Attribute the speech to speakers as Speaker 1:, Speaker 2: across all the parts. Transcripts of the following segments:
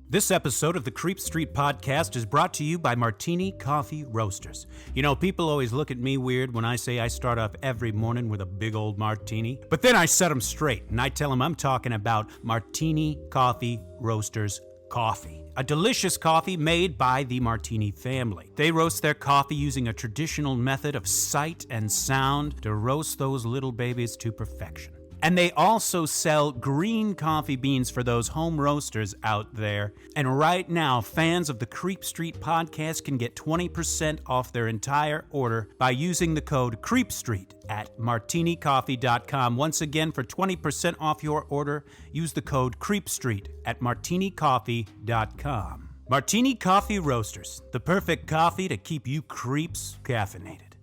Speaker 1: This episode of the Creep Street Podcast is brought to you by Martini Coffee Roasters. You know, people always look at me weird when I say I start off every morning with a big old martini. But then I set them straight, and I tell them I'm talking about Martini Coffee Roasters coffee. A delicious coffee made by the Martini family. They roast their coffee using a traditional method of sight and sound to roast those little babies to perfection. And they also sell green coffee beans for those home roasters out there. And right now, fans of the Creep Street Podcast can get 20% off their entire order by using the code CREEPSTREET at martinicoffee.com. Once again, for 20% off your order, use the code CREEPSTREET at martinicoffee.com. Martini Coffee Roasters, the perfect coffee to keep you creeps caffeinated.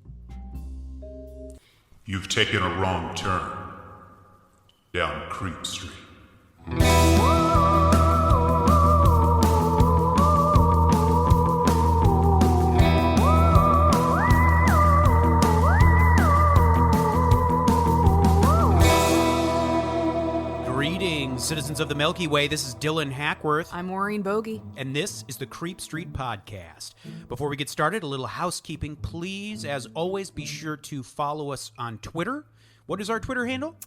Speaker 2: You've taken a wrong turn down Creep Street.
Speaker 1: Greetings, citizens of the Milky Way. This is Dylan Hackworth.
Speaker 3: I'm Maureen Bogey.
Speaker 1: And this is the Creep Street Podcast. Before we get started, a little housekeeping. Please, as always, be sure to follow us on Twitter. What is our Twitter handle?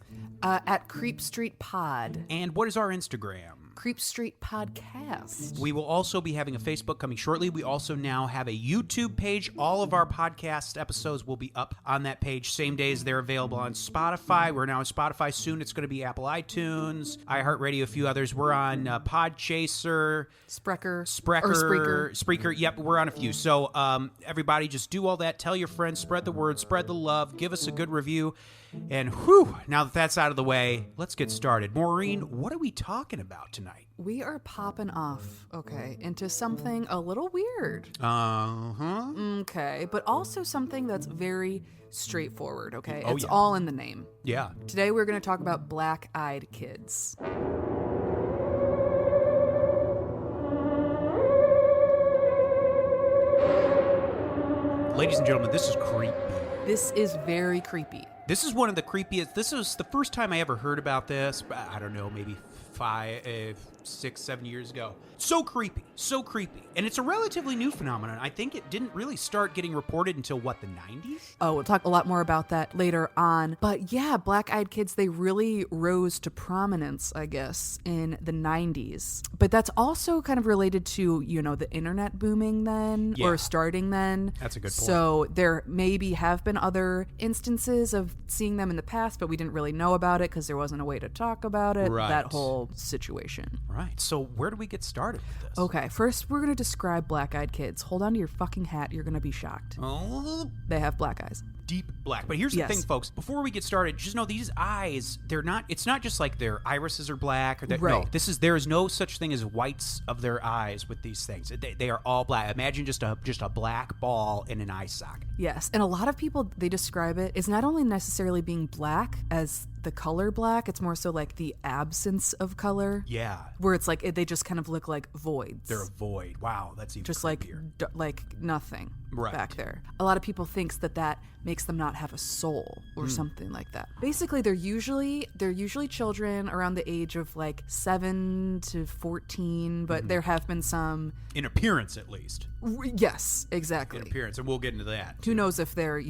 Speaker 3: At Creep Street Pod.
Speaker 1: And what is our Instagram?
Speaker 3: Creep Street Podcast.
Speaker 1: We will also be having a Facebook coming shortly. We also now have a YouTube page. All of our podcast episodes will be up on that page same day as they're available on Spotify. We're now on Spotify. Soon it's going to be Apple iTunes, iHeartRadio, a few others. We're on Podchaser. Spreaker. Yep, we're on a few. So everybody just do all that. Tell your friends. Spread the word. Spread the love. Give us a good review. And whew, now that that's out of the way, let's get started. Maureen, what are we talking about tonight?
Speaker 3: We are popping off, into something a little weird.
Speaker 1: Uh-huh.
Speaker 3: Okay, but also something that's very straightforward, okay?
Speaker 1: Oh,
Speaker 3: it's
Speaker 1: yeah.
Speaker 3: all in the name.
Speaker 1: Yeah.
Speaker 3: Today we're going to talk about black-eyed kids.
Speaker 1: Ladies and gentlemen, this is creepy.
Speaker 3: This is very creepy.
Speaker 1: This is one of the creepiest. This was the first time I ever heard about this. I don't know, maybe 5, 6, 7 years ago. So creepy. And it's a relatively new phenomenon. I think it didn't really start getting reported until, the 90s?
Speaker 3: Oh, we'll talk a lot more about that later on. But yeah, black-eyed kids, they really rose to prominence, I guess, in the 90s. But that's also kind of related to, the internet booming then, or starting then.
Speaker 1: That's a good point.
Speaker 3: So there maybe have been other instances of seeing them in the past, but we didn't really know about it because there wasn't a way to talk about it.
Speaker 1: Right.
Speaker 3: That whole situation.
Speaker 1: Right. So where do we get started with this?
Speaker 3: Okay, first we're going to describe black-eyed kids. Hold on to your fucking hat. You're going to be shocked.
Speaker 1: Oh.
Speaker 3: They have black eyes.
Speaker 1: Deep black. But here's the thing, folks. Before we get started, just know these eyes, it's not just like their irises are black. Or
Speaker 3: right.
Speaker 1: No, there is no such thing as whites of their eyes with these things. They are all black. Imagine just a black ball in an eye socket.
Speaker 3: Yes, and a lot of people, they describe it as not only necessarily being black as the color black, it's more so like the absence of color.
Speaker 1: Yeah.
Speaker 3: Where it's like, they just kind of look like voids.
Speaker 1: They're a void. Wow, that's even
Speaker 3: just
Speaker 1: creepier.
Speaker 3: like nothing
Speaker 1: right.
Speaker 3: back there. A lot of people thinks that makes them not have a soul or something like that. Basically, they're usually children around the age of 7 to 14, but there have been some
Speaker 1: in appearance at least.
Speaker 3: Yes, exactly.
Speaker 1: In appearance, and we'll get into that.
Speaker 3: Who knows if they're,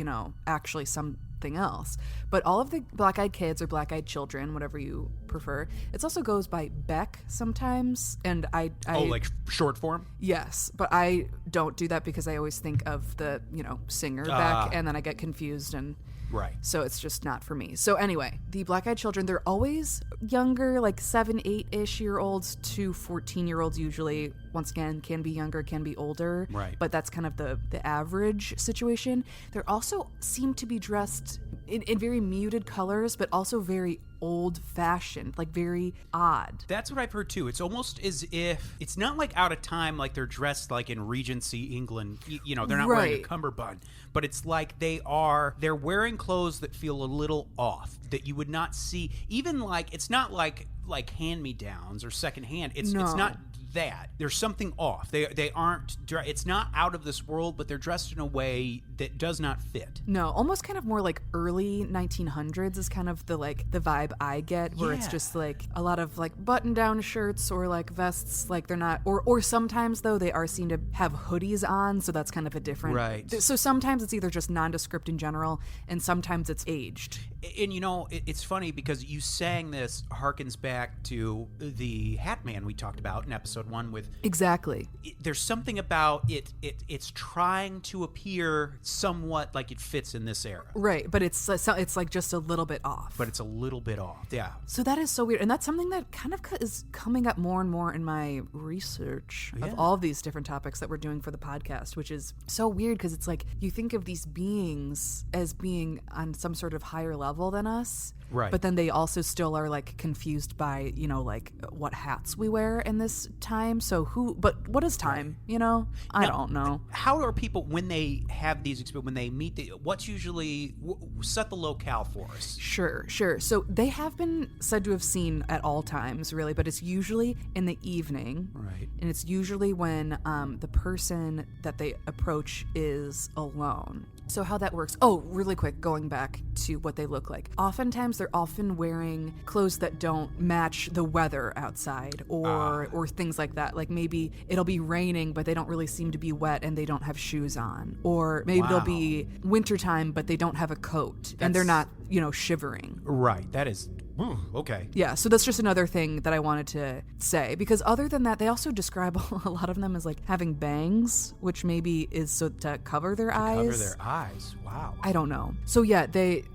Speaker 3: actually something else. But all of the black-eyed kids or black-eyed children, whatever you prefer, it also goes by Beck sometimes, and I
Speaker 1: like short form?
Speaker 3: Yes, but I don't do that because I always think of the, singer Beck, and then I get confused, and
Speaker 1: right.
Speaker 3: So it's just not for me. So anyway, the black-eyed children, they're always younger, like 7, 8-ish year olds to 14-year-olds usually. Once again, can be younger, can be older.
Speaker 1: Right.
Speaker 3: But that's kind of the average situation. They also seem to be dressed in very muted colors, but also very old-fashioned, like very odd.
Speaker 1: That's what I've heard too. It's almost as if it's not like out of time, like they're dressed like in Regency England. They're not wearing a cummerbund, but it's like they're wearing clothes that feel a little off, that you would not see. Even it's not like hand-me-downs or secondhand. It's not that. There's something off. They aren't, it's not out of this world, but they're dressed in a way that does not fit.
Speaker 3: No, almost kind of more like early 1900s is kind of the vibe I get, where it's just like a lot of like button-down shirts or like vests, like they're not, or sometimes though they are seen to have hoodies on, so that's kind of a different.
Speaker 1: Right.
Speaker 3: So sometimes it's either just nondescript in general, and sometimes it's aged.
Speaker 1: And you know, it's funny because you saying this harkens back to the Hat Man we talked about in episode 1 with...
Speaker 3: Exactly.
Speaker 1: There's something about it's trying to appear somewhat like it fits in this era.
Speaker 3: Right, but it's like just a little bit off.
Speaker 1: But it's a little bit off, yeah.
Speaker 3: So that is so weird. And that's something that kind of is coming up more and more in my research of all of these different topics that we're doing for the podcast, which is so weird because it's like you think of these beings as being on some sort of higher level than us.
Speaker 1: Right.
Speaker 3: But then they also still are like confused by, you know, like what hats we wear in this time. So but what is time? You know, I don't know.
Speaker 1: How are people, when they have these experiences, when they meet, what's usually, set the locale for us?
Speaker 3: Sure. So they have been said to have seen at all times, really, but it's usually in the evening.
Speaker 1: Right.
Speaker 3: And it's usually when the person that they approach is alone. So how that works, really quick, going back to what they look like. Oftentimes they're often wearing clothes that don't match the weather outside or things like that. Like maybe it'll be raining, but they don't really seem to be wet and they don't have shoes on. Or maybe it'll be wintertime, but they don't have a coat and they're not, shivering.
Speaker 1: Right. That is... Ooh, okay.
Speaker 3: Yeah, so that's just another thing that I wanted to say, because other than that, they also describe a lot of them as like having bangs, which maybe is so to cover their eyes.
Speaker 1: Cover their eyes. Wow.
Speaker 3: I don't know. So yeah,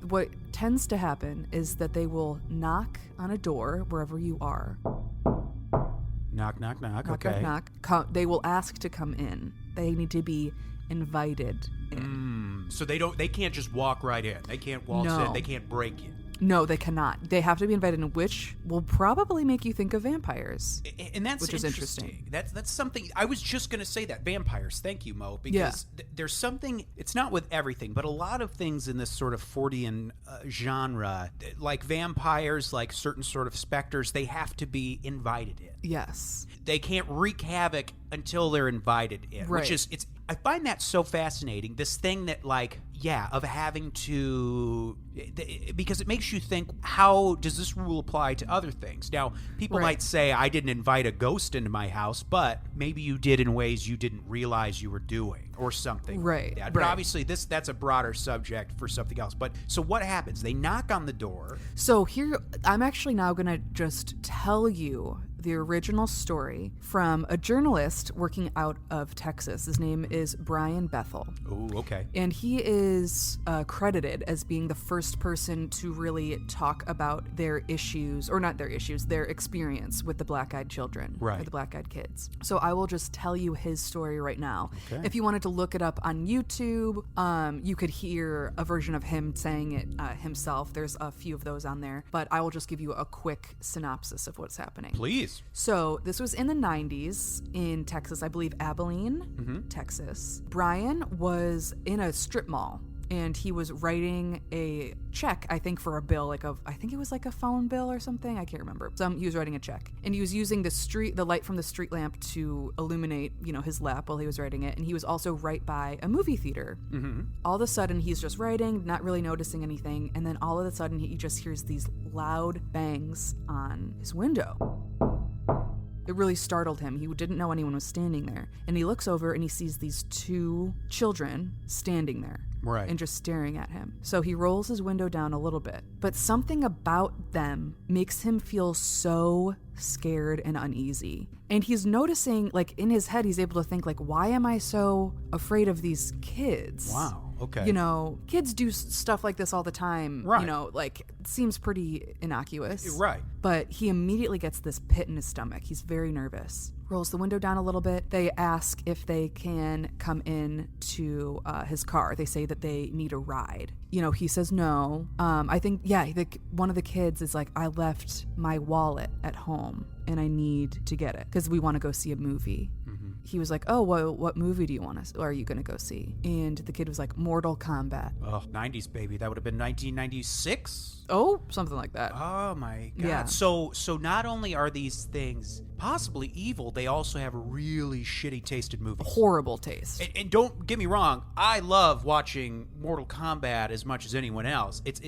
Speaker 3: what tends to happen is that they will knock on a door wherever you are.
Speaker 1: Knock, knock, knock.
Speaker 3: Knock,
Speaker 1: Okay.
Speaker 3: knock, knock. They will ask to come in. They need to be invited in.
Speaker 1: So they can't just walk right in. They can't waltz in. They can't break in.
Speaker 3: No, they cannot. They have to be invited in, which will probably make you think of vampires.
Speaker 1: And that's
Speaker 3: which is interesting.
Speaker 1: That's something, I was just going to say that. Vampires. Thank you, Mo. Because there's something, it's not with everything, but a lot of things in this sort of Fortean genre, like vampires, like certain sort of specters, they have to be invited in.
Speaker 3: Yes.
Speaker 1: They can't wreak havoc until they're invited in,
Speaker 3: Right.
Speaker 1: which is, I find that so fascinating. This thing that of having to, because it makes you think, how does this rule apply to other things? Now, people might say, I didn't invite a ghost into my house, but maybe you did in ways you didn't realize you were doing or something like that. But obviously that's a broader subject for something else. But so what happens? They knock on the door.
Speaker 3: So here, I'm actually now going to just tell you the original story from a journalist working out of Texas. His name is Brian Bethel.
Speaker 1: Oh, okay.
Speaker 3: And he is credited as being the first person to really talk about their issues, or not their issues, their experience with the black-eyed children, or the black-eyed kids. So I will just tell you his story right now.
Speaker 1: Okay.
Speaker 3: If you wanted to look it up on YouTube, you could hear a version of him saying it himself. There's a few of those on there, but I will just give you a quick synopsis of what's happening.
Speaker 1: Please.
Speaker 3: So this was in the 90s in Texas, I believe Abilene, Texas. Brian was in a strip mall and he was writing a check, I think for a bill, I think it was like a phone bill or something. I can't remember. He was writing a check and he was using the light from the street lamp to illuminate, his lap while he was writing it. And he was also right by a movie theater. Mm-hmm. All of a sudden he's just writing, not really noticing anything. And then all of a sudden he just hears these loud bangs on his window. It really startled him. He didn't know anyone was standing there. And he looks over and he sees these two children standing there.
Speaker 1: Right.
Speaker 3: And just staring at him. So he rolls his window down a little bit. But something about them makes him feel so scared and uneasy. And he's noticing, in his head, he's able to think, why am I so afraid of these kids?
Speaker 1: Wow. Okay.
Speaker 3: Kids do stuff like this all the time.
Speaker 1: Right.
Speaker 3: It seems pretty innocuous.
Speaker 1: Right.
Speaker 3: But he immediately gets this pit in his stomach. He's very nervous. Rolls the window down a little bit. They ask if they can come in to his car. They say that they need a ride. He says no. I think, one of the kids is like, I left my wallet at home and I need to get it because we want to go see a movie. Mm-hmm. He was like, oh, well, what movie are you going to go see? And the kid was like, Mortal Kombat.
Speaker 1: Oh, 90s, baby. That would have been 1996?
Speaker 3: Oh, something like that.
Speaker 1: Oh, my God.
Speaker 3: Yeah.
Speaker 1: So not only are these things possibly evil, they also have a really shitty tasted movies.
Speaker 3: Horrible taste.
Speaker 1: And don't get me wrong, I love watching Mortal Kombat as much as anyone else. It's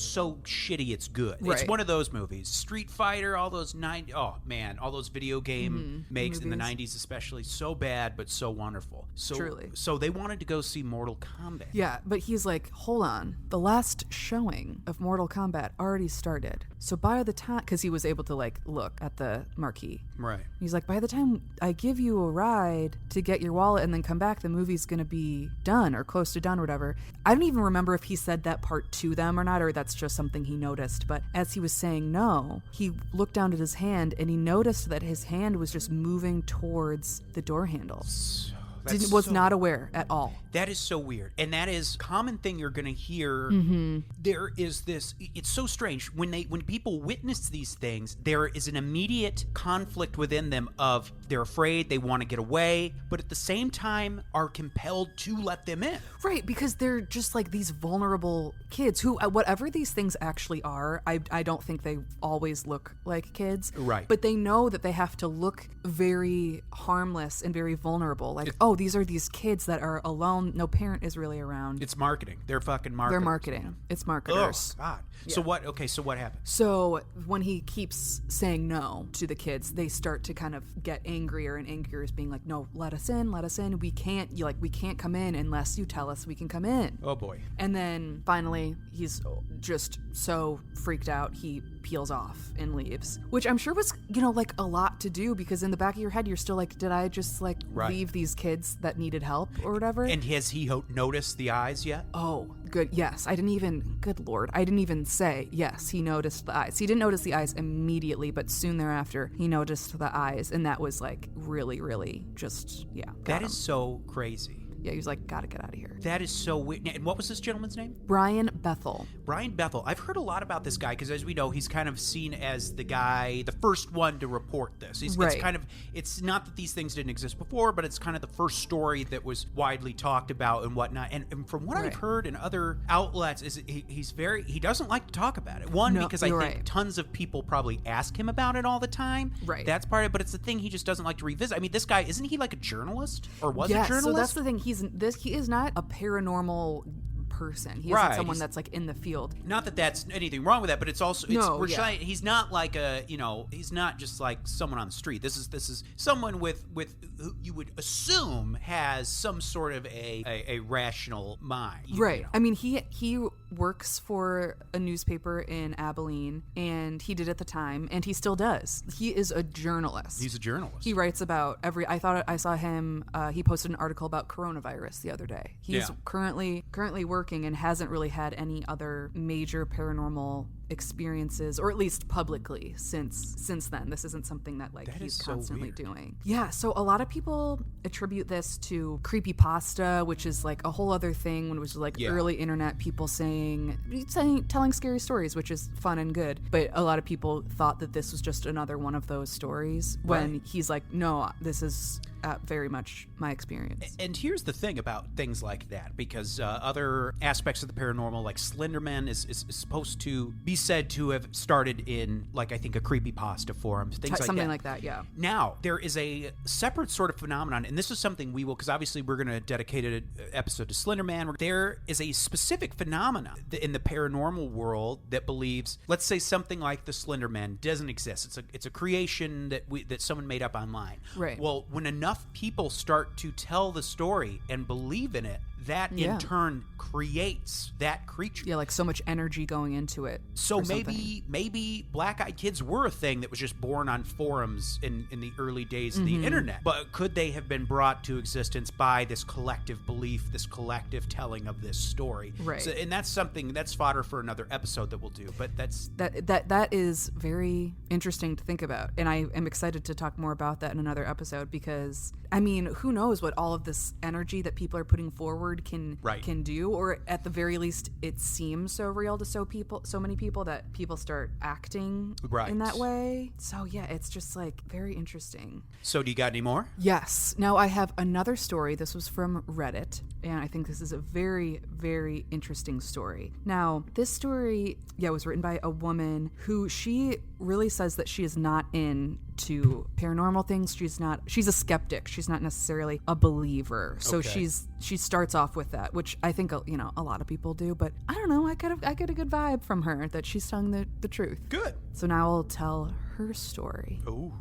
Speaker 1: so shitty it's good.
Speaker 3: Right.
Speaker 1: It's one of those movies. Street Fighter, all those all those video game makes in the 90s especially, so bad but so wonderful. So
Speaker 3: Truly.
Speaker 1: So they wanted to go see Mortal Kombat.
Speaker 3: Yeah, but he's like, hold on. The last showing of Mortal Kombat already started. So by the time, because he was able to like look at the marquee.
Speaker 1: Right.
Speaker 3: He's like, by the time I give you a ride to get your wallet and then come back, the movie's going to be done or close to done or whatever. I don't even remember if he said that part to them or not, or that's just something he noticed. But as he was saying no, he looked down at his hand and he noticed that his hand was just moving towards the door handle. Was not aware at all.
Speaker 1: That is so weird. And that is a common thing you're going to hear. There is this, it's so strange. When people witness these things, there is an immediate conflict within them of they're afraid, they want to get away, but at the same time are compelled to let them in.
Speaker 3: Right, because they're just like these vulnerable kids who, whatever these things actually are, I don't think they always look like kids.
Speaker 1: Right.
Speaker 3: But they know that they have to look very harmless and very vulnerable. Like, these are these kids that are alone. No parent is really around.
Speaker 1: It's marketing. They're fucking marketing.
Speaker 3: They're marketing. It's marketers.
Speaker 1: Oh, God.
Speaker 3: Yeah.
Speaker 1: So what happened?
Speaker 3: So when he keeps saying no to the kids, they start to kind of get angrier and angrier, being like, no, let us in. We can't come in unless you tell us we can come in.
Speaker 1: Oh, boy.
Speaker 3: And then finally, he's just so freaked out, he peels off and leaves, which I'm sure was, like a lot to do, because in the back of your head, you're still like, did I just leave these kids that needed help or whatever?
Speaker 1: And has he noticed the eyes yet?
Speaker 3: Oh, good. Yes. Good Lord. I didn't even say, yes, he noticed the eyes. He didn't notice the eyes immediately, but soon thereafter, he noticed the eyes. And that was like really, really just, yeah.
Speaker 1: That is so crazy.
Speaker 3: Yeah, he was like, gotta get out of here.
Speaker 1: That is so weird. And what was this gentleman's name?
Speaker 3: Brian Bethel.
Speaker 1: Brian Bethel. I've heard a lot about this guy because, as we know, he's kind of seen as the guy, the first one to report this.
Speaker 3: Right.
Speaker 1: It's not that these things didn't exist before, but it's kind of the first story that was widely talked about and whatnot. And from what I've heard in other outlets, is he doesn't like to talk about it. One, because I think tons of people probably ask him about it all the time.
Speaker 3: Right.
Speaker 1: That's part of it, but it's the thing he just doesn't like to revisit. I mean, this guy, isn't he like a journalist? Or was a journalist?
Speaker 3: So that's the thing. He is not a paranormal person. He isn't someone that's like in the field.
Speaker 1: Not that that's anything wrong with that, but it's also he's not like he's not just like someone on the street. This is someone with who you would assume has some sort of a rational mind.
Speaker 3: Right. I mean, he works for a newspaper in Abilene, and he did at the time, and he still does. He is a journalist.
Speaker 1: He's a journalist.
Speaker 3: He writes about I saw him, he posted an article about coronavirus the other day. He's currently working and hasn't really had any other major paranormal experiences, or at least publicly, since then. This isn't something that he's constantly doing. Yeah, so a lot of people attribute this to creepypasta, which is like a whole other thing, when it was like early internet people telling scary stories, which is fun and good. But a lot of people thought that this was just another one of those stories, when he's like, no, this is very much my experience.
Speaker 1: And here's the thing about things like that, because other aspects of the paranormal, like Slender Man, is supposed to be said to have started in, like, I think a creepypasta forum,
Speaker 3: something like that. Yeah.
Speaker 1: Now, there is a separate sort of phenomenon, and this is something we will, because obviously we're going to dedicate an episode to Slender Man. There is a specific phenomenon in the paranormal world that believes, let's say something like the Slender Man doesn't exist. It's a creation that someone made up online.
Speaker 3: Right.
Speaker 1: Well, when enough people start to tell the story and believe in it, that in turn creates that creature.
Speaker 3: Yeah, like so much energy going into it.
Speaker 1: So maybe black-eyed kids were a thing that was just born on forums in the early days of the internet. But could they have been brought to existence by this collective belief, this collective telling of this story?
Speaker 3: Right.
Speaker 1: So, and that's fodder for another episode that we'll do. But
Speaker 3: that is very interesting to think about, and I am excited to talk more about that in another episode, because I mean, who knows what all of this energy that people are putting forward can do, or at the very least, it seems so real to so many people that people start acting in that way. So yeah, it's just like very interesting.
Speaker 1: So do you got any more?
Speaker 3: Yes. Now I have another story. This was from Reddit, and I think this is a very, very interesting story. Now, this story, was written by a woman who she really says that she is not in to paranormal things. She's a skeptic. She's not necessarily a believer. So
Speaker 1: Okay.
Speaker 3: she starts off with that, which I think, you know, a lot of people do, but I don't know. I get a good vibe from her that she's telling the truth.
Speaker 1: Good.
Speaker 3: So now I'll tell her story.
Speaker 1: Ooh.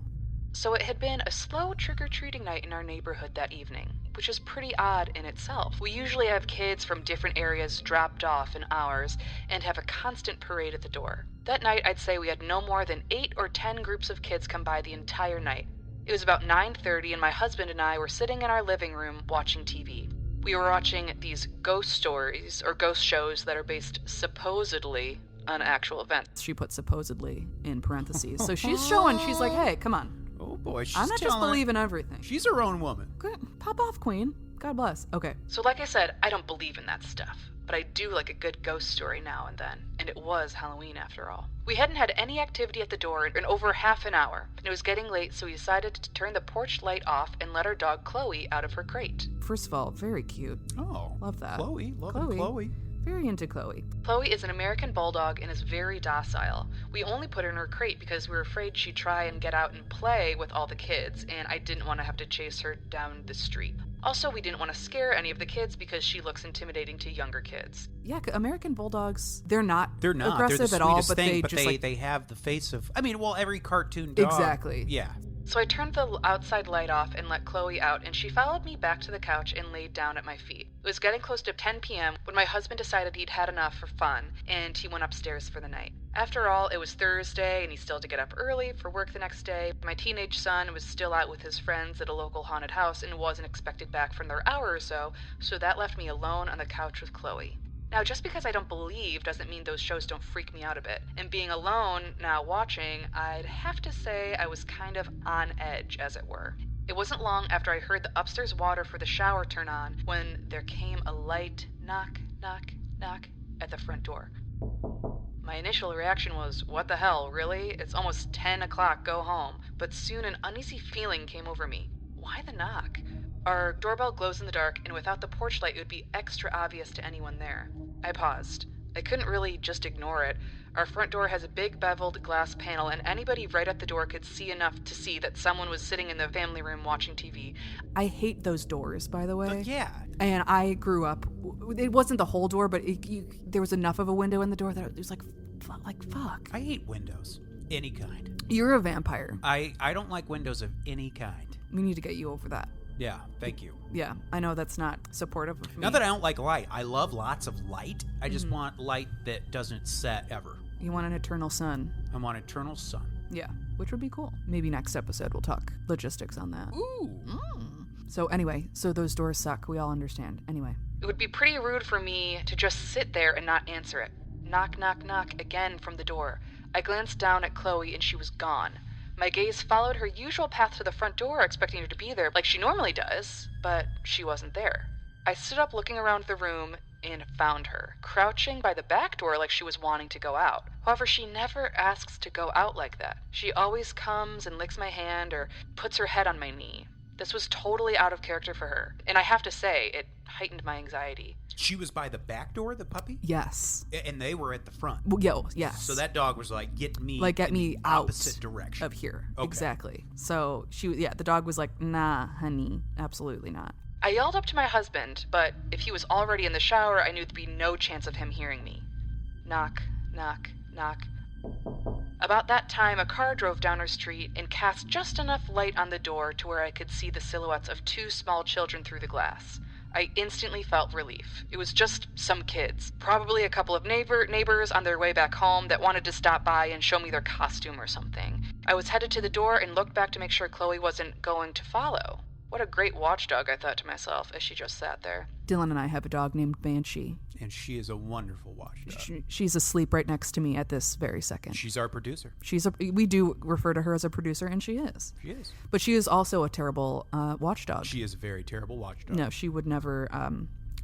Speaker 3: So it had been a slow trick-or-treating night in our neighborhood that evening, which is pretty odd in itself. We usually have kids from different areas dropped off in ours and have a constant parade at the door. That night, I'd say we had no more than 8 or 10 groups of kids come by the entire night. It was about 9:30 and my husband and I were sitting in our living room watching TV. We were watching these ghost stories or ghost shows that are based supposedly on actual events. She put supposedly in parentheses. So she's like, hey, come on.
Speaker 1: Oh boy, she's
Speaker 3: I'm not just
Speaker 1: telling-
Speaker 3: believing everything.
Speaker 1: She's her own woman.
Speaker 3: Good. Pop off, queen. God bless. Okay. So like I said, I don't believe in that stuff, but I do like a good ghost story now and then, and it was Halloween after all. We hadn't had any activity at the door in over half an hour, and it was getting late, so we decided to turn the porch light off and let our dog Chloe out of her crate. First of all, very cute.
Speaker 1: Oh.
Speaker 3: Love that.
Speaker 1: Chloe. Loving Chloe.
Speaker 3: Very into Chloe. Chloe is an American bulldog and is very docile. We only put her in her crate because we were afraid she'd try and get out and play with all the kids, and I didn't want to have to chase her down the street. Also, we didn't want to scare any of the kids because she looks intimidating to younger kids. Yeah, American bulldogs, they're not aggressive
Speaker 1: They're the
Speaker 3: at all,
Speaker 1: sweetest
Speaker 3: but
Speaker 1: thing,
Speaker 3: they
Speaker 1: but
Speaker 3: just
Speaker 1: they have the face of, I mean, well, every cartoon dog.
Speaker 3: Exactly.
Speaker 1: Yeah.
Speaker 3: So I turned the outside light off and let Chloe out, and she followed me back to the couch and laid down at my feet. It was getting close to 10 p.m. when my husband decided he'd had enough for fun, and he went upstairs for the night. After all, it was Thursday, and he still had to get up early for work the next day. My teenage son was still out with his friends at a local haunted house and wasn't expected back for another hour or so that left me alone on the couch with Chloe. Now, just because I don't believe doesn't mean those shows don't freak me out a bit. And being alone, now watching, I'd have to say I was kind of on edge, as it were. It wasn't long after I heard the upstairs water for the shower turn on when there came a light knock, knock, knock at the front door. My initial reaction was, what the hell, really? It's almost 10 o'clock, go home. But soon an uneasy feeling came over me. Why the knock? Our doorbell glows in the dark, and without the porch light, it would be extra obvious to anyone there. I paused. I couldn't really just ignore it. Our front door has a big beveled glass panel, and anybody right at the door could see enough to see that someone was sitting in the family room watching TV. I hate those doors, by the way.
Speaker 1: Yeah.
Speaker 3: And I grew up, it wasn't the whole door, but there was enough of a window in the door that it was like, fuck.
Speaker 1: I hate windows. Any kind.
Speaker 3: You're a vampire.
Speaker 1: I don't like windows of any kind.
Speaker 3: We need to get you over that.
Speaker 1: Yeah, thank you.
Speaker 3: Yeah, I know that's not supportive of me.
Speaker 1: Not that I don't like light. I love lots of light. I just want light that doesn't set ever.
Speaker 3: You want an eternal sun.
Speaker 1: I want eternal sun.
Speaker 3: Yeah, which would be cool. Maybe next episode we'll talk logistics on that.
Speaker 1: Ooh.
Speaker 3: So anyway, so those doors suck. We all understand. Anyway. It would be pretty rude for me to just sit there and not answer it. Knock, knock, knock again from the door. I glanced down at Chloe and she was gone. My gaze followed her usual path to the front door, expecting her to be there like she normally does, but she wasn't there. I stood up looking around the room and found her, crouching by the back door like she was wanting to go out. However, she never asks to go out like that. She always comes and licks my hand or puts her head on my knee. This was totally out of character for her, and I have to say, it heightened my anxiety.
Speaker 1: She was by the back door, the puppy?
Speaker 3: Yes.
Speaker 1: And they were at the front.
Speaker 3: Well, yes.
Speaker 1: So that dog was like, get me
Speaker 3: out
Speaker 1: opposite direction
Speaker 3: of here.
Speaker 1: Okay.
Speaker 3: Exactly. So the dog was like, nah, honey, absolutely not. I yelled up to my husband, but if he was already in the shower, I knew there'd be no chance of him hearing me. Knock, knock, knock. About that time, a car drove down our street and cast just enough light on the door to where I could see the silhouettes of 2 small children through the glass. I instantly felt relief. It was just some kids, probably a couple of neighbors on their way back home that wanted to stop by and show me their costume or something. I was headed to the door and looked back to make sure Chloe wasn't going to follow. What a great watchdog, I thought to myself as she just sat there. Dylan and I have a dog named Banshee.
Speaker 1: And she is a wonderful watchdog.
Speaker 3: She's asleep right next to me at this very second.
Speaker 1: She's our producer.
Speaker 3: We do refer to her as a producer, and she is.
Speaker 1: She is.
Speaker 3: But she is also a terrible watchdog.
Speaker 1: She is a very terrible watchdog.
Speaker 3: No, she would never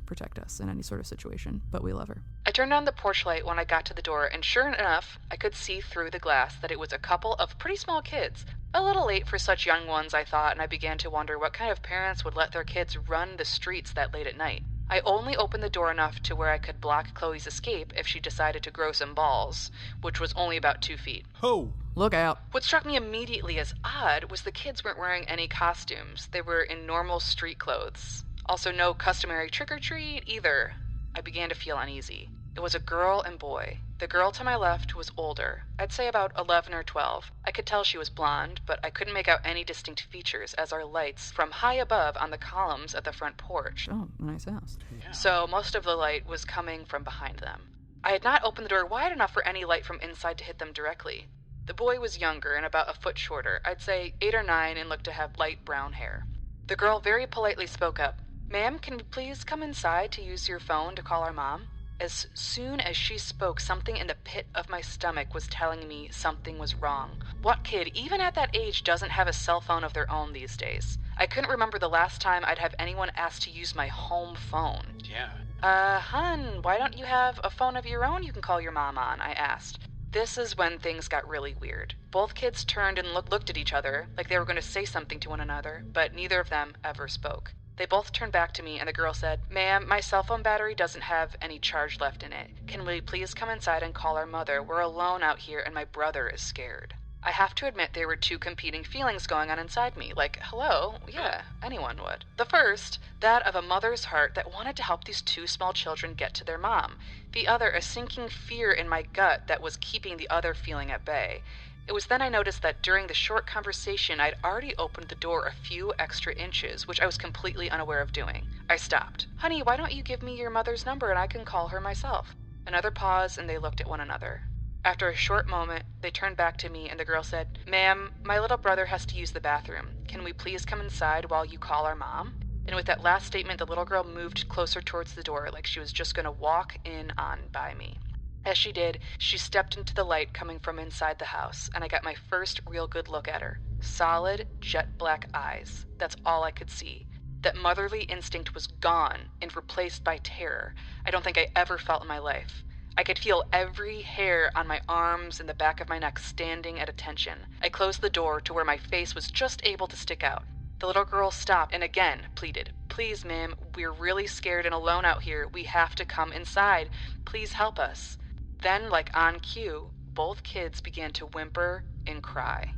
Speaker 3: protect us in any sort of situation, but we love her. I turned on the porch light when I got to the door, and sure enough, I could see through the glass that it was a couple of pretty small kids. A little late for such young ones, I thought, and I began to wonder what kind of parents would let their kids run the streets that late at night. I only opened the door enough to where I could block Chloe's escape if she decided to grow some balls, which was only about 2 feet.
Speaker 1: Ho!
Speaker 3: look out. What struck me immediately as odd was the kids weren't wearing any costumes. They were in normal street clothes. Also, no customary trick-or-treat either. I began to feel uneasy. It was a girl and boy. The girl to my left was older. I'd say about 11 or 12. I could tell she was blonde, but I couldn't make out any distinct features as our lights from high above on the columns at the front porch.
Speaker 4: Oh, nice house.
Speaker 3: Yeah. So most of the light was coming from behind them. I had not opened the door wide enough for any light from inside to hit them directly. The boy was younger and about a foot shorter. I'd say 8 or 9 and looked to have light brown hair. The girl very politely spoke up. "Ma'am, can we please come inside to use your phone to call our mom?" As soon as she spoke, something in the pit of my stomach was telling me something was wrong. What kid, even at that age, doesn't have a cell phone of their own these days? I couldn't remember the last time I'd have anyone ask to use my home phone.
Speaker 1: Yeah.
Speaker 3: Hun, why don't you have a phone of your own you can call your mom on? I asked. This is when things got really weird. Both kids turned and looked at each other like they were going to say something to one another, but neither of them ever spoke. They both turned back to me, and the girl said, "Ma'am, my cell phone battery doesn't have any charge left in it. Can we please come inside and call our mother? We're alone out here, and my brother is scared." I have to admit there were two competing feelings going on inside me. Like, hello, yeah, anyone would. The first, that of a mother's heart that wanted to help these two small children get to their mom. The other, a sinking fear in my gut that was keeping the other feeling at bay. It was then I noticed that during the short conversation, I'd already opened the door a few extra inches, which I was completely unaware of doing. I stopped. "Honey, why don't you give me your mother's number and I can call her myself?" Another pause, and they looked at one another. After a short moment, they turned back to me, and the girl said, "Ma'am, my little brother has to use the bathroom. Can we please come inside while you call our mom?" And with that last statement, the little girl moved closer towards the door, like she was just going to walk in on by me. As she did, she stepped into the light coming from inside the house, and I got my first real good look at her. Solid, jet black eyes. That's all I could see. That motherly instinct was gone and replaced by terror I don't think I ever felt in my life. I could feel every hair on my arms and the back of my neck standing at attention. I closed the door to where my face was just able to stick out. The little girl stopped and again pleaded, "Please, ma'am, we're really scared and alone out here. We have to come inside. Please help us." Then, like on cue, both kids began to whimper and cry.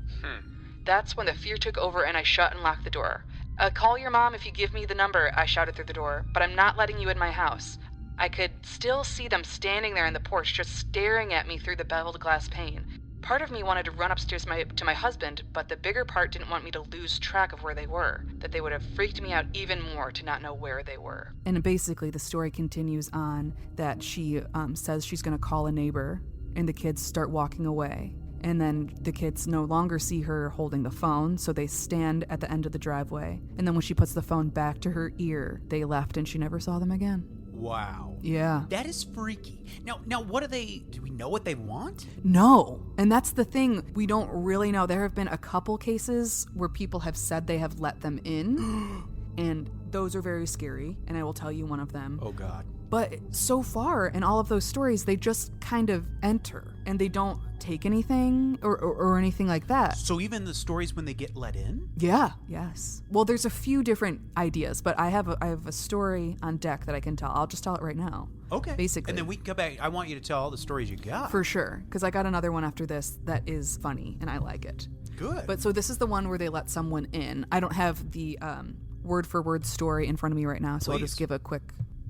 Speaker 3: That's when the fear took over and I shut and locked the door. "Call your mom if you give me the number," I shouted through the door, "but I'm not letting you in my house." I could still see them standing there in the porch, just staring at me through the beveled glass pane. Part of me wanted to run upstairs to my husband, but the bigger part didn't want me to lose track of where they were, that they would have freaked me out even more to not know where they were.
Speaker 4: And basically the story continues on that she says she's going to call a neighbor, and the kids start walking away. And then the kids no longer see her holding the phone, so they stand at the end of the driveway. And then when she puts the phone back to her ear, they left and she never saw them again.
Speaker 1: Wow.
Speaker 4: Yeah.
Speaker 1: That is freaky. Now what do we know what they want?
Speaker 4: No. And that's the thing. We don't really know. There have been a couple cases where people have said they have let them in. And those are very scary. And I will tell you one of them.
Speaker 1: Oh, God.
Speaker 4: But so far, in all of those stories, they just kind of enter. And they don't take anything or anything like that.
Speaker 1: So even the stories when they get let in?
Speaker 4: Yeah. Yes. Well, there's a few different ideas, but I have a story on deck that I can tell. I'll just tell it right now.
Speaker 1: Okay.
Speaker 4: Basically.
Speaker 1: And then we can come back. I want you to tell all the stories you got.
Speaker 4: For sure. Because I got another one after this that is funny, and I like it.
Speaker 1: Good.
Speaker 4: But so this is the one where they let someone in. I don't have the word-for-word story in front of me right now, so I'll just give a quick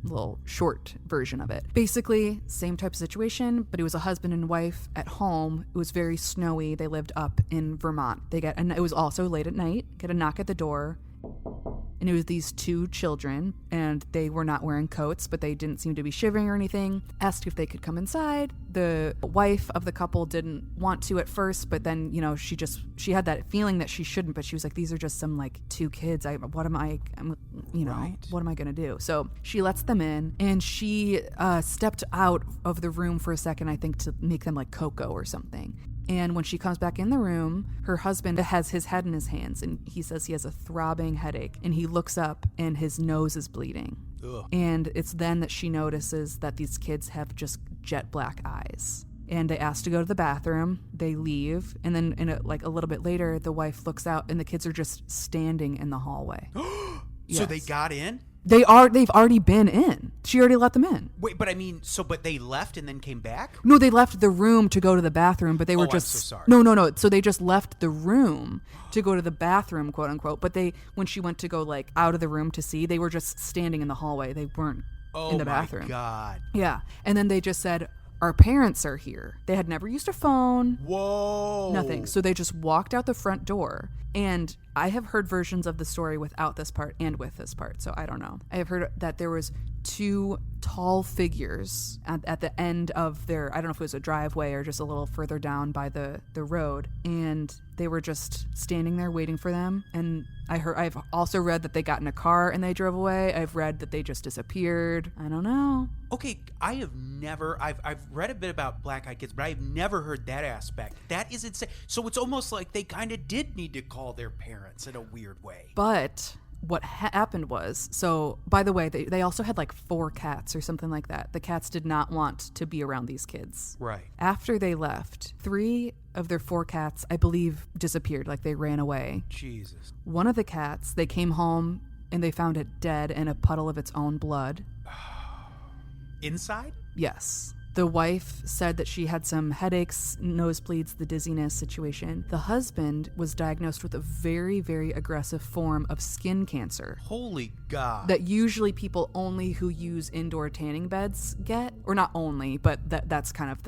Speaker 4: little short version of it. Basically, same type of situation, but it was a husband and wife at home. It was very snowy. They lived up in Vermont. And it was also late at night. Get a knock at the door. And it was these two children, and they were not wearing coats, but they didn't seem to be shivering or anything. Asked if they could come inside. The wife of the couple didn't want to at first, but then, she had that feeling that she shouldn't, but she was like, these are just some two kids. What am I going to do? So she lets them in, and she stepped out of the room for a second, I think, to make them cocoa or something. And when she comes back in the room, her husband has his head in his hands, and he says he has a throbbing headache, and he looks up and his nose is bleeding. Ugh. And it's then that she notices that these kids have just jet black eyes. And they ask to go to the bathroom. They leave. And then a little bit later, the wife looks out and the kids are just standing in the hallway.
Speaker 1: So they got in?
Speaker 3: They've already been in. She already let them in.
Speaker 1: Wait, but I mean, but they left and then came back?
Speaker 3: No, they left the room to go to the bathroom, but they were just...
Speaker 1: I'm so sorry.
Speaker 3: No. So they just left the room to go to the bathroom, quote unquote. But when she went to go like out of the room to see, they were just standing in the hallway. They weren't in the bathroom.
Speaker 1: Oh my God.
Speaker 3: Yeah. And then they just said, our parents are here. They had never used a phone.
Speaker 1: Whoa.
Speaker 3: Nothing. So they just walked out the front door. And I have heard versions of the story without this part and with this part, so I don't know. I have heard that there was 2 tall figures at the end of their, I don't know if it was a driveway or just a little further down by the road, and they were just standing there waiting for them. And I've also read that they got in a car and they drove away. I've read that they just disappeared. I don't know.
Speaker 1: Okay, I've read a bit about Black Eyed Kids, but I've never heard that aspect. That is insane. So it's almost like they kind of did need to call their parents in a weird way.
Speaker 3: But what happened was, so by the way, they also had like 4 cats or something like that. The cats did not want to be around these kids.
Speaker 1: Right.
Speaker 3: After they left, 3 of their 4 cats, I believe, disappeared, like they ran away.
Speaker 1: Jesus.
Speaker 3: One of the cats, they came home and they found it dead in a puddle of its own blood.
Speaker 1: Inside?
Speaker 3: Yes. The wife said that she had some headaches, nosebleeds, the dizziness situation. The husband was diagnosed with a very, very aggressive form of skin cancer.
Speaker 1: Holy God.
Speaker 3: That usually people only who use indoor tanning beds get. Or not only, but that's kind of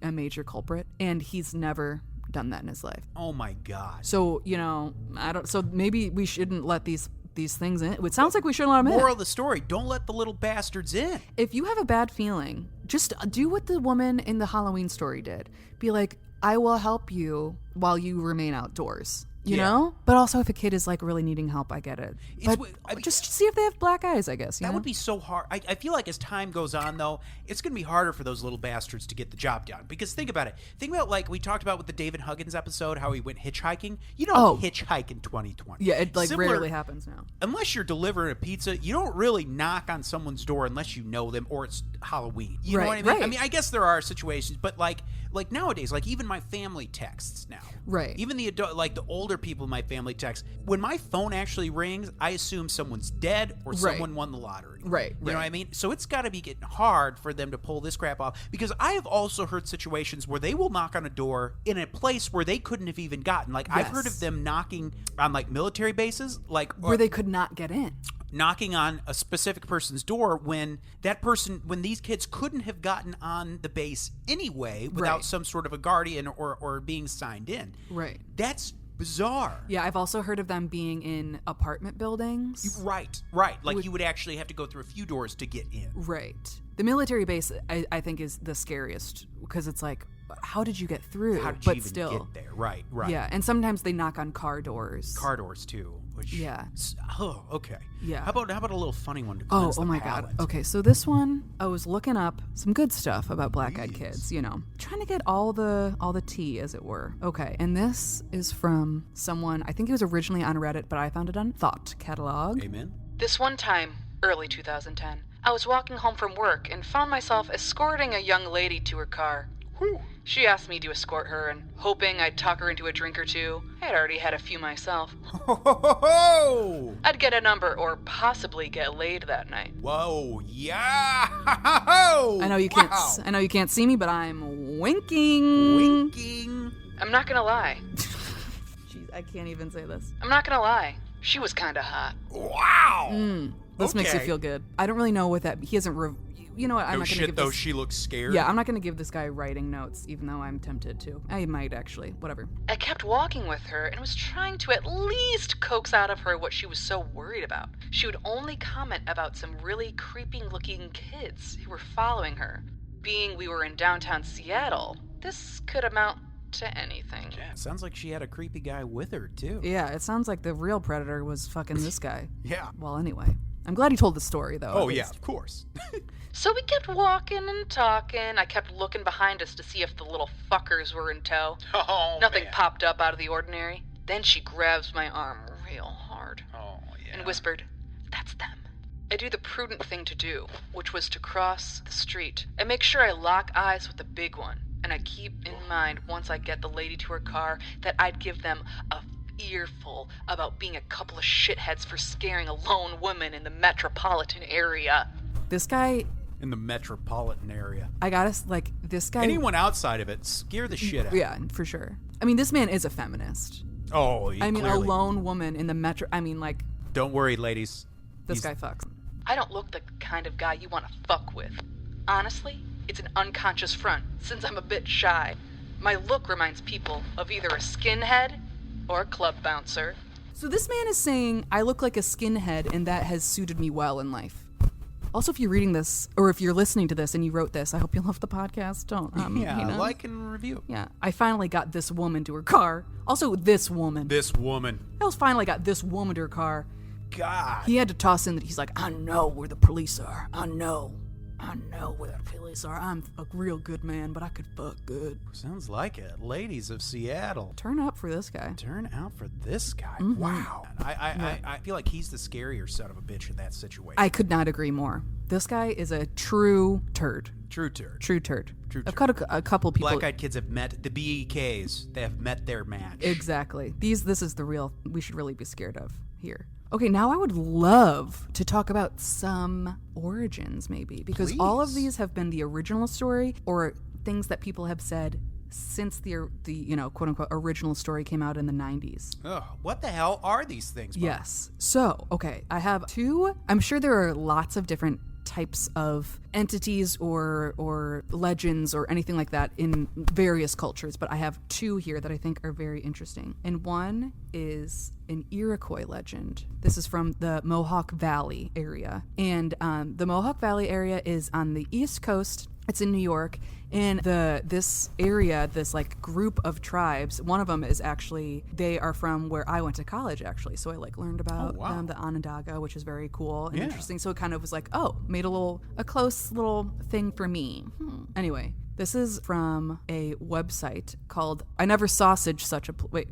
Speaker 3: a major culprit. And he's never done that in his life.
Speaker 1: Oh my God.
Speaker 3: So, so maybe we shouldn't let these things in. It sounds like we shouldn't let them in.
Speaker 1: Moral of the story, don't let the little bastards in.
Speaker 3: If you have a bad feeling, just do what the woman in the Halloween story did. Be like, I will help you while you remain outdoors. You know? But also if a kid is really needing help, I get it. But just see if they have black eyes, I guess.
Speaker 1: That would be so hard. I feel like as time goes on, though, it's going to be harder for those little bastards to get the job done. Because think about it. Think about we talked about with the David Huggins episode, how he went hitchhiking. You don't hitchhike in 2020.
Speaker 3: Yeah, it rarely happens now.
Speaker 1: Unless you're delivering a pizza, you don't really knock on someone's door unless you know them or it's Halloween. You know what I mean?
Speaker 3: Right.
Speaker 1: I mean, I guess there are situations, but like nowadays, even my family texts now.
Speaker 3: Right.
Speaker 1: Even the adult, the older people in my family text. When my phone actually rings, I assume someone's dead or someone won the lottery.
Speaker 3: Right.
Speaker 1: You know what I mean? So it's got to be getting hard for them to pull this crap off, because I have also heard situations where they will knock on a door in a place where they couldn't have even gotten. I've heard of them knocking on military bases, where
Speaker 3: they could not get in.
Speaker 1: Knocking on a specific person's door when these kids couldn't have gotten on the base anyway without some sort of a guardian or being signed in.
Speaker 3: Right.
Speaker 1: That's bizarre.
Speaker 3: Yeah, I've also heard of them being in apartment buildings.
Speaker 1: Right. You would actually have to go through a few doors to get in.
Speaker 3: Right. The military base, I think, is the scariest, because it's how did you get through?
Speaker 1: How did you even get there? Right.
Speaker 3: Yeah, and sometimes they knock on car doors.
Speaker 1: Car doors, too.
Speaker 3: Yeah.
Speaker 1: Oh, okay.
Speaker 3: Yeah.
Speaker 1: How about a little funny one to cleanse the
Speaker 3: my
Speaker 1: palate?
Speaker 3: God. Okay, so this one, I was looking up some good stuff about Black Eyed Kids, trying to get all the tea, as it were. Okay, and this is from someone, I think it was originally on Reddit, but I found it on Thought Catalog.
Speaker 1: Amen.
Speaker 4: This one time, early 2010, I was walking home from work and found myself escorting a young lady to her car.
Speaker 1: Whew.
Speaker 4: She asked me to escort her, and hoping I'd talk her into a drink or two. I had already had a few myself.
Speaker 1: Ho!
Speaker 4: I'd get a number or possibly get laid that night.
Speaker 1: Whoa, yeah!
Speaker 3: I know you can't.
Speaker 1: Wow.
Speaker 3: I know you can't see me, but I'm winking.
Speaker 1: Winking.
Speaker 4: I'm not gonna lie.
Speaker 3: Jeez, I can't even say this.
Speaker 4: I'm not gonna lie. She was kinda hot.
Speaker 1: Wow.
Speaker 3: This makes you feel good. I don't really know what that. He hasn't. You know what? I'm
Speaker 1: No
Speaker 3: not gonna
Speaker 1: shit,
Speaker 3: give
Speaker 1: though.
Speaker 3: this.
Speaker 1: She looks scared.
Speaker 3: Yeah, I'm not gonna give this guy writing notes, even though I'm tempted to. I might actually. Whatever.
Speaker 4: I kept walking with her and was trying to at least coax out of her what she was so worried about. She would only comment about some really creepy-looking kids who were following her. Being we were in downtown Seattle, this could amount to anything.
Speaker 1: Yeah, sounds like she had a creepy guy with her, too.
Speaker 3: Yeah, it sounds like the real predator was fucking this guy.
Speaker 1: Yeah.
Speaker 3: Well, anyway. I'm glad he told the story, though.
Speaker 1: Oh, yeah, of course.
Speaker 4: So we kept walking and talking. I kept looking behind us to see if the little fuckers were in tow.
Speaker 1: Oh,
Speaker 4: Nothing
Speaker 1: man.
Speaker 4: popped up out of the ordinary. Then she grabs my arm real hard
Speaker 1: Oh, yeah.
Speaker 4: and whispered, "That's them." I do the prudent thing to do, which was to cross the street and make sure I lock eyes with the big one. And I keep in mind, once I get the lady to her car, that I'd give them a earful about being a couple of shitheads for scaring a lone woman in the metropolitan area. This guy...
Speaker 1: In the metropolitan area.
Speaker 4: I gotta, this guy...
Speaker 1: Anyone outside of it, scare the shit out.
Speaker 4: Yeah, for sure. I mean, this man is a feminist.
Speaker 1: Oh,
Speaker 4: clearly. A lone woman in the metro...
Speaker 1: Don't worry, ladies.
Speaker 4: This guy fucks. I don't look the kind of guy you want to fuck with. Honestly, it's an unconscious front, since I'm a bit shy. My look reminds people of either a skinhead or a club bouncer. So this man is saying, I look like a skinhead, and that has suited me well in life. Also, if you're reading this, or if you're listening to this and you wrote this, I hope you love the podcast. Don't.
Speaker 1: Like and review.
Speaker 4: Yeah. I finally got this woman to her car. Also, this woman. I finally got this woman to her car.
Speaker 1: God.
Speaker 4: He had to toss in that he's like, I know where the police are. I know where the police are. I'm a real good man, but I could fuck good.
Speaker 1: Sounds like it. Ladies of Seattle.
Speaker 4: Turn up for this guy.
Speaker 1: Turn out for this guy.
Speaker 4: Mm-hmm.
Speaker 1: Wow. I feel like he's the scarier son of a bitch in that situation.
Speaker 4: I could not agree more. This guy is a true turd.
Speaker 1: True turd.
Speaker 4: I've got a couple people.
Speaker 1: Black-eyed kids have met the BEKs. They have met their match.
Speaker 4: Exactly. This is the real, we should really be scared of here. Okay, now I would love to talk about some origins, maybe, because all of these have been the original story or things that people have said since the quote unquote original story came out in the 90s.
Speaker 1: Oh, what the hell are these things, Bob?
Speaker 4: Yes. So, okay, I have two. I'm sure there are lots of different types of entities or legends or anything like that in various cultures, but I have two here that I think are very interesting. And one is an Iroquois legend. This is from the Mohawk Valley area. And the Mohawk Valley area is on the East Coast. It's in New York. And this area, this group of tribes, one of them is actually, they are from where I went to college, actually. So I learned about them, the Onondaga, which is very cool and interesting. So it kind of was made a close little thing for me. Anyway, this is from a website called I Never Sausage Such a Wait.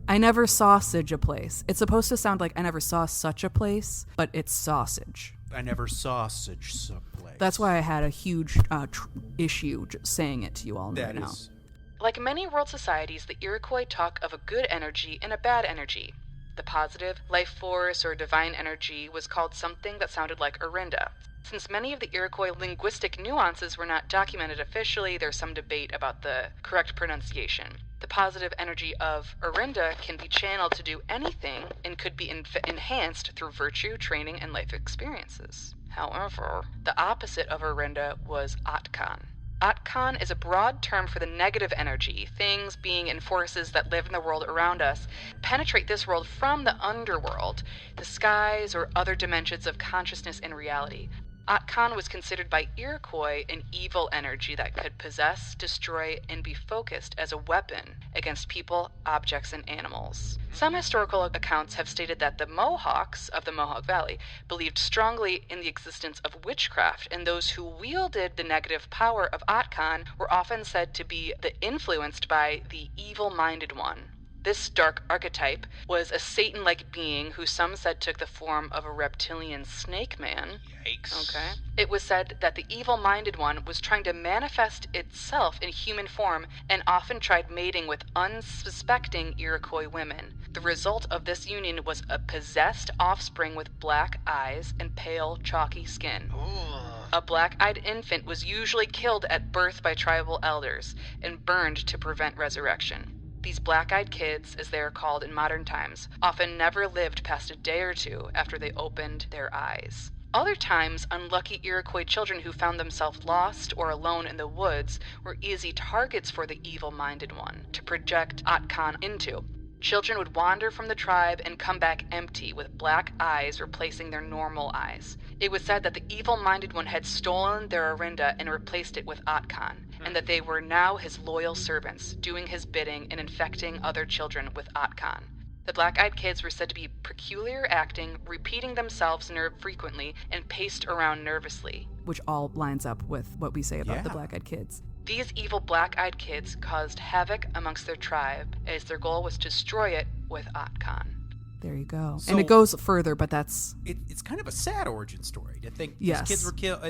Speaker 4: I Never Sausage a Place. It's supposed to sound like I never saw such a place, but it's sausage.
Speaker 1: I never sausage some place.
Speaker 4: That's why I had a huge issue saying it to you all right now. Like many world societies, the Iroquois talk of a good energy and a bad energy. The positive, life force, or divine energy was called something that sounded like Orinda. Since many of the Iroquois linguistic nuances were not documented officially, there's some debate about the correct pronunciation. The positive energy of Orinda can be channeled to do anything and could be enhanced through virtue, training, and life experiences. However, the opposite of Orinda was Atkan. Atkan is a broad term for the negative energy, things, being, and forces that live in the world around us, penetrate this world from the underworld, the skies, or other dimensions of consciousness and reality. Atkan was considered by Iroquois an evil energy that could possess, destroy, and be focused as a weapon against people, objects, and animals. Some historical accounts have stated that the Mohawks of the Mohawk Valley believed strongly in the existence of witchcraft, and those who wielded the negative power of Atkan were often said to be influenced by the evil-minded one. This dark archetype was a Satan-like being who some said took the form of a reptilian snake man.
Speaker 1: Yikes.
Speaker 4: Okay. It was said that the evil-minded one was trying to manifest itself in human form and often tried mating with unsuspecting Iroquois women. The result of this union was a possessed offspring with black eyes and pale, chalky skin.
Speaker 1: Ooh.
Speaker 4: A black-eyed infant was usually killed at birth by tribal elders and burned to prevent resurrection. These black-eyed kids, as they are called in modern times, often never lived past a day or two after they opened their eyes. Other times, unlucky Iroquois children who found themselves lost or alone in the woods were easy targets for the evil-minded one to project Atkan into. Children would wander from the tribe and come back empty, with black eyes replacing their normal eyes. It was said that the evil-minded one had stolen their Orinda and replaced it with Atkan, and that they were now his loyal servants, doing his bidding and infecting other children with Atkan. The black-eyed kids were said to be peculiar acting, repeating themselves frequently, and paced around nervously. Which all lines up with what we say about the black-eyed kids. These evil black-eyed kids caused havoc amongst their tribe, as their goal was to destroy it with Atkan.
Speaker 3: There you go.
Speaker 5: So,
Speaker 3: and it goes further, but that's...
Speaker 5: It's kind of a sad origin story to think
Speaker 3: Yes.
Speaker 5: these kids were killed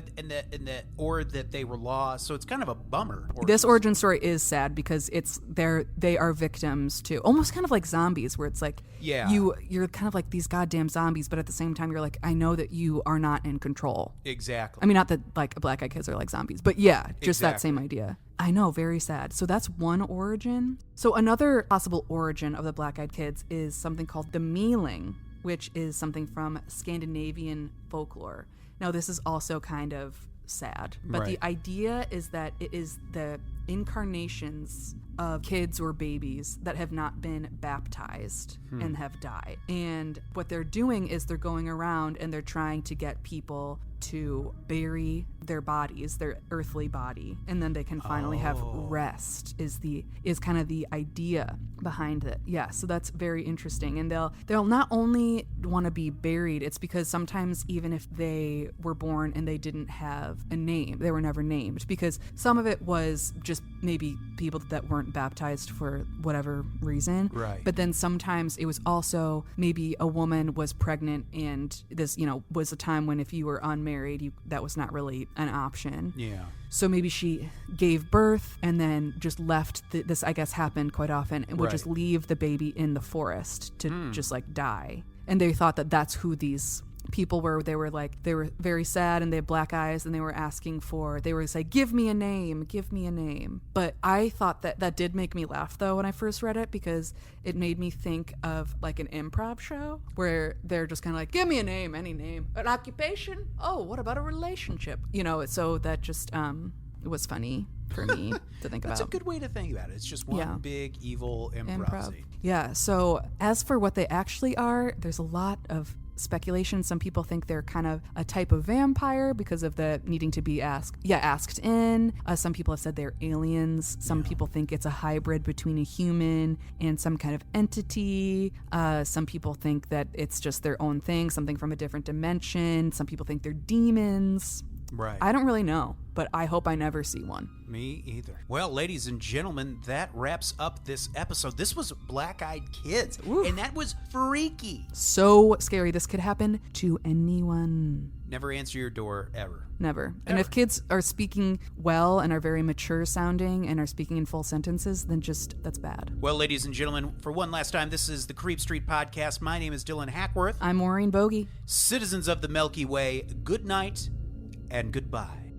Speaker 5: or that they were lost. So it's kind of a bummer.
Speaker 3: This origin story is sad because they are victims too. Almost kind of like zombies, where it's like you're kind of like these goddamn zombies, but at the same time you're like, I know that you are not in control.
Speaker 5: Exactly.
Speaker 3: I mean, not that like Black Eyed Kids are like zombies, but yeah, just that same idea. I know, very sad. So that's one origin. So another possible origin of the Black Eyed Kids is something called the mealing, which is something from Scandinavian folklore. Now, this is also kind of sad, but the idea is that it is the incarnations of kids or babies that have not been baptized and have died. And what they're doing is they're going around and they're trying to get people to bury their bodies, their earthly body, and then they can finally have rest is kind of the idea behind it. Yeah, so that's very interesting. And they'll not only want to be buried, it's because sometimes even if they were born and they didn't have a name, they were never named, because some of it was just maybe people that weren't baptized for whatever reason.
Speaker 5: Right.
Speaker 3: But then sometimes it was also maybe a woman was pregnant and this, was a time when if you were unmarried, that was not really an option.
Speaker 5: Yeah.
Speaker 3: So maybe she gave birth and then just left. This, I guess, happened quite often, and would just leave the baby in the forest to just like die. And they thought that that's who these people were. They were very sad and they had black eyes, and they were saying, give me a name. But I thought that did make me laugh though when I first read it, because it made me think of like an improv show where they're just kind of like, give me a name, any name, an occupation. Oh, what about a relationship? So that just it was funny for me to think about.
Speaker 5: That's a good way to think about it. It's just one big evil improv.
Speaker 3: Yeah. So as for what they actually are, there's a lot of speculation. Some people think they're kind of a type of vampire because of the needing to be asked in. Some people have said they're aliens. Some people think it's a hybrid between a human and some kind of entity. Some people think that it's just their own thing, something from a different dimension. Some people think they're demons.
Speaker 5: Right.
Speaker 3: I don't really know, but I hope I never see one.
Speaker 5: Me either. Well, ladies and gentlemen, that wraps up this episode. This was Black Eyed Kids, and that was freaky.
Speaker 3: So scary. This could happen to anyone.
Speaker 5: Never answer your door, ever.
Speaker 3: Never. And if kids are speaking well and are very mature sounding and are speaking in full sentences, then that's bad.
Speaker 5: Well, ladies and gentlemen, for one last time, this is the Creep Street Podcast. My name is Dylan Hackworth.
Speaker 3: I'm Maureen Bogey.
Speaker 5: Citizens of the Milky Way, good night and goodbye.